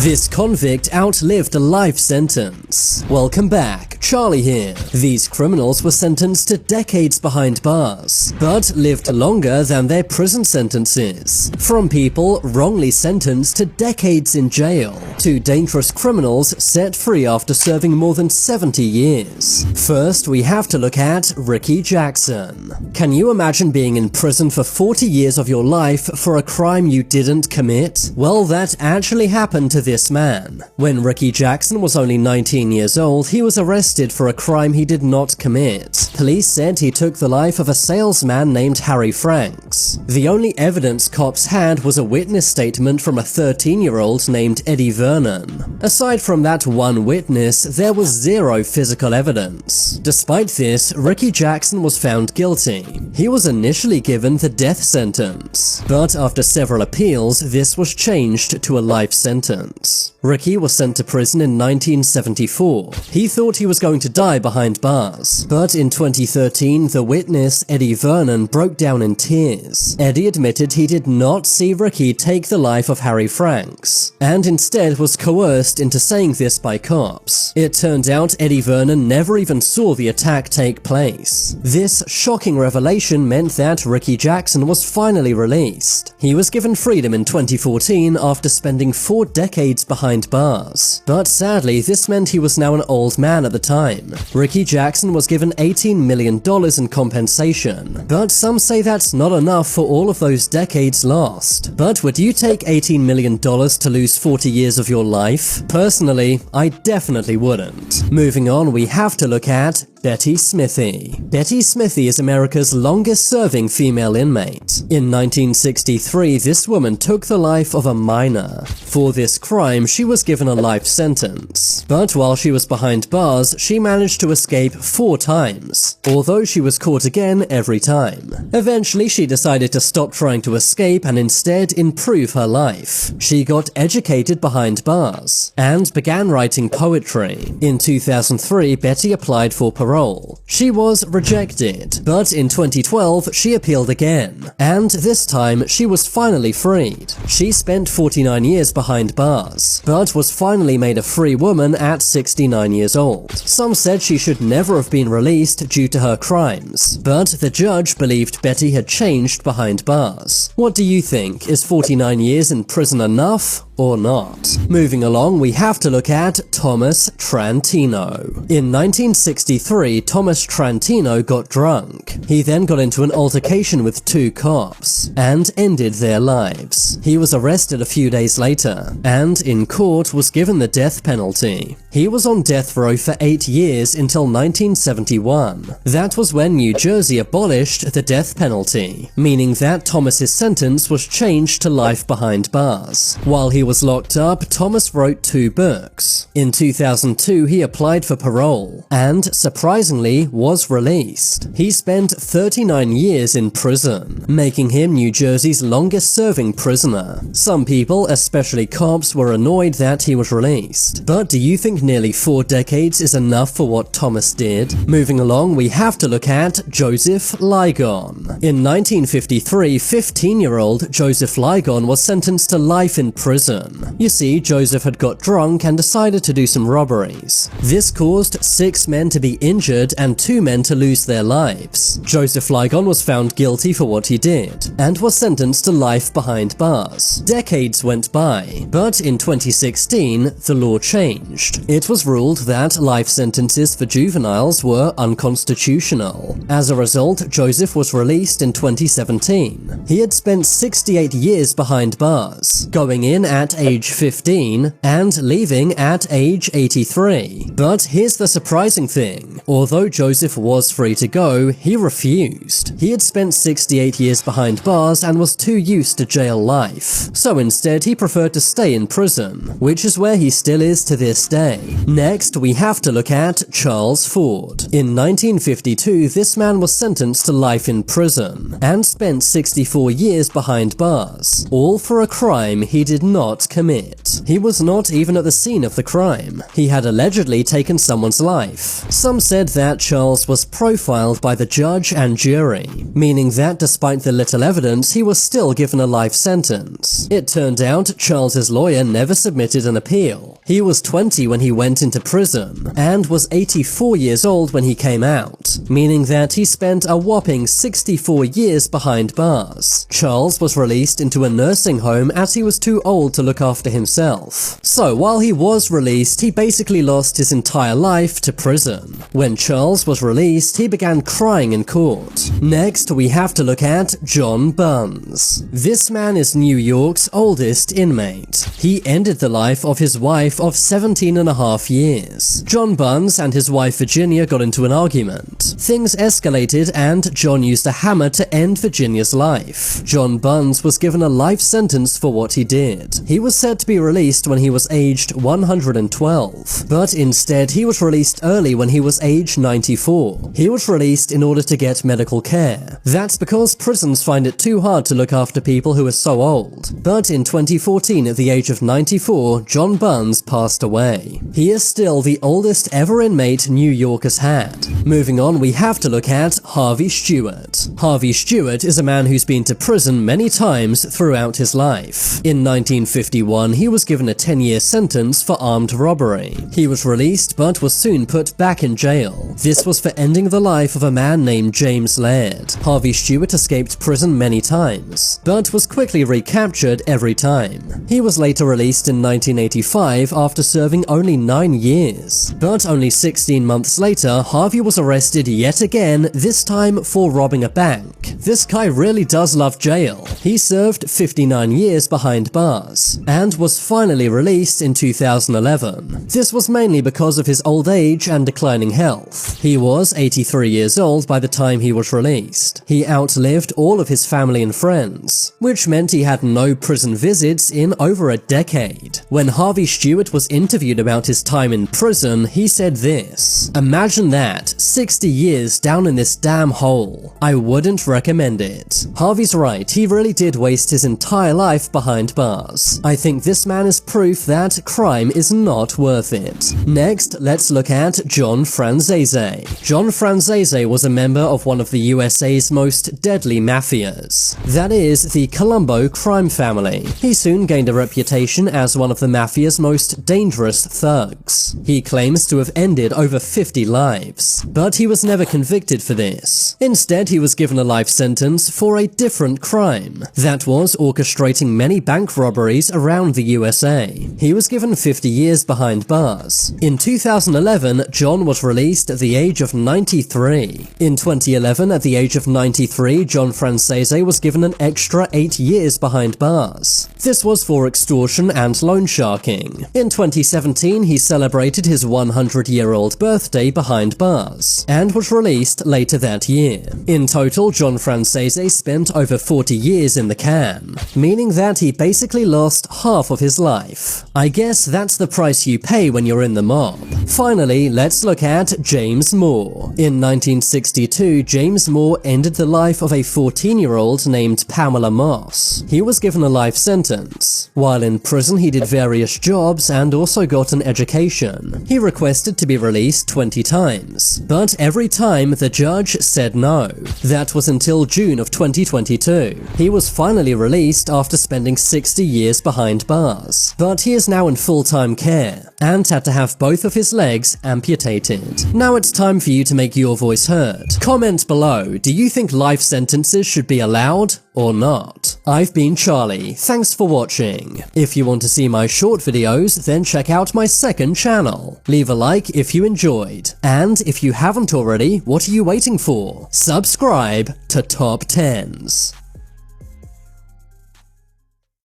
This convict outlived a life sentence. Welcome back, Charlie here. These criminals were sentenced to decades behind bars, but lived longer than their prison sentences. From people wrongly sentenced to decades in jail, to dangerous criminals set free after serving more than 70 years. First, we have to look at Ricky Jackson. Can you imagine being in prison for 40 years of your life for a crime you didn't commit? Well, that actually happened to this man. When Ricky Jackson was only 19 years old, he was arrested for a crime he did not commit. Police said he took the life of a salesman named Harry Franks. The only evidence cops had was a witness statement from a 13-year-old named Eddie Vernon. Aside from that one witness, there was zero physical evidence. Despite this, Ricky Jackson was found guilty. He was initially given the death sentence, but after several appeals, this was changed to a life sentence. Ricky was sent to prison in 1974. He thought he was going to die behind bars, but in 2013, the witness, Eddie Vernon, broke down in tears. Eddie admitted he did not see Ricky take the life of Harry Franks, and instead was coerced into saying this by cops. It turned out Eddie Vernon never even saw the attack take place. This shocking revelation meant that Ricky Jackson was finally released. He was given freedom in 2014 after spending 4 decades behind bars. But sadly, this meant he was now an old man at the time. Ricky Jackson was given $18 million in compensation, but some say that's not enough for all of those decades lost. But would you take $18 million to lose 40 years of your life? Personally, I definitely wouldn't. Moving on, we have to look at Betty Smithee. Betty Smithee is America's longest-serving female inmate. In 1963, this woman took the life of a minor. For this crime, she was given a life sentence. But while she was behind bars, she managed to escape 4 times, although she was caught again every time. Eventually, she decided to stop trying to escape and instead improve her life. She got educated behind bars and began writing poetry. In 2003, Betty applied for parole. She was rejected, but in 2012 she appealed again, and this time she was finally freed. She spent 49 years behind bars, but was finally made a free woman at 69 years old. Some said she should never have been released due to her crimes, but the judge believed Betty had changed behind bars. What do you think? Is 49 years in prison enough or not? Moving along, we have to look at Thomas Trantino. In 1963, Thomas Trantino got drunk. He then got into an altercation with 2 cops and ended their lives. He was arrested a few days later and in court was given the death penalty. He was on death row for 8 years until 1971. That was when New Jersey abolished the death penalty, meaning that Thomas's sentence was changed to life behind bars. While he was locked up, Thomas wrote 2 books. In 2002, he applied for parole and, surprisingly, was released. He spent 39 years in prison, making him New Jersey's longest-serving prisoner. Some people, especially cops, were annoyed that he was released. But do you think nearly 4 decades is enough for what Thomas did? Moving along, we have to look at Joseph Ligon. In 1953, 15-year-old Joseph Ligon was sentenced to life in prison. You see, Joseph had got drunk and decided to do some robberies. This caused 6 men to be injured and 2 men to lose their lives. Joseph Ligon was found guilty for what he did and was sentenced to life behind bars. Decades went by, but in 2016, the law changed. It was ruled that life sentences for juveniles were unconstitutional. As a result, Joseph was released in 2017. He had spent 68 years behind bars, going in at age 15 and leaving at age 83. But here's the surprising thing. Although Joseph was free to go, he refused. He had spent 68 years behind bars and was too used to jail life. So instead, he preferred to stay in prison, which is where he still is to this day. Next, we have to look at Charles Ford. In 1952, this man was sentenced to life in prison and spent 64 years behind bars, all for a crime he did not not commit. He was not even at the scene of the crime. He had allegedly taken someone's life. Some said that Charles was profiled by the judge and jury, meaning that despite the little evidence, he was still given a life sentence. It turned out Charles's lawyer never submitted an appeal. He was 20 when he went into prison, and was 84 years old when he came out, meaning that he spent a whopping 64 years behind bars. Charles was released into a nursing home as he was too old to look after himself. So while he was released, he basically lost his entire life to prison. When Charles was released, he began crying in court. Next, we have to look at John Bunz. This man is New York's oldest inmate. He ended the life of his wife of 17.5 years. John Bunz and his wife Virginia got into an argument. Things escalated and John used a hammer to end Virginia's life. John Bunz was given a life sentence for what he did. He was set to be released when he was aged 112, but instead he was released early when he was aged 94. He was released in order to get medical care. That's because prisons find it too hard to look after people who are so old. But in 2014, at the age of 94, John Bunz passed away. He is still the oldest ever inmate New York has had. Moving on, we have to look at Harvey Stewart. Harvey Stewart is a man who's been to prison many times throughout his life. In 1951, he was given a 10-year sentence for armed robbery. He was released but was soon put back in jail. This was for ending the life of a man named James Laird. Harvey Stewart escaped prison many times, but was quickly recaptured every time. He was later released in 1985 after serving only 9 years. But only 16 months later, Harvey was arrested yet again, this time for robbing a bank. This guy really does love jail. He served 59 years behind bars, and was finally released in 2011. This was mainly because of his old age and declining health. He was 83 years old by the time he was released. He outlived all of his family and friends, which meant he had no prison visits in over a decade. When Harvey Stewart was interviewed about his time in prison, he said this: "Imagine that, 60 years down in this damn hole. I wouldn't recommend it." Harvey's right, he really did waste his entire life behind bars. I think this man is proof that crime is not worth it. Next, let's look at John Franzese. John Franzese was a member of one of the USA's most deadly mafias. That is, the Colombo crime family. He soon gained a reputation as one of the mafia's most dangerous thugs. He claims to have ended over 50 lives, but he was never convicted for this. Instead, he was given a life sentence for a different crime. That was orchestrating many bank robberies around the USA. He was given 50 years behind bars. In 2011, John was released at the age of 93. In 2011, at the age of 93, John Franzese was given an extra 8 years behind bars. This was for extortion and loan sharking. In 2017, he celebrated his 100-year-old birthday behind bars, and was released later that year. In total, John Franzese spent over 40 years in the can, meaning that he basically lost half of his life. I guess that's the price you pay when you're in the mob. Finally, let's look at James Moore. In 1962, James Moore ended the life of a 14-year-old named Pamela Moss. He was given a life sentence. While in prison, he did various jobs and also got an education. He requested to be released 20 times, but every time the judge said no. That was until June of 2022. He was finally released after spending 60 years behind bars, but he is now in full-time care and had to have both of his legs amputated. Now it's time for you to make your voice heard. Comment below, do you think life sentences should be allowed or not? I've been Charlie, thanks for watching. If you want to see my short videos, then check out my second channel. Leave a like if you enjoyed, and if you haven't already, what are you waiting for? Subscribe to Top 10s.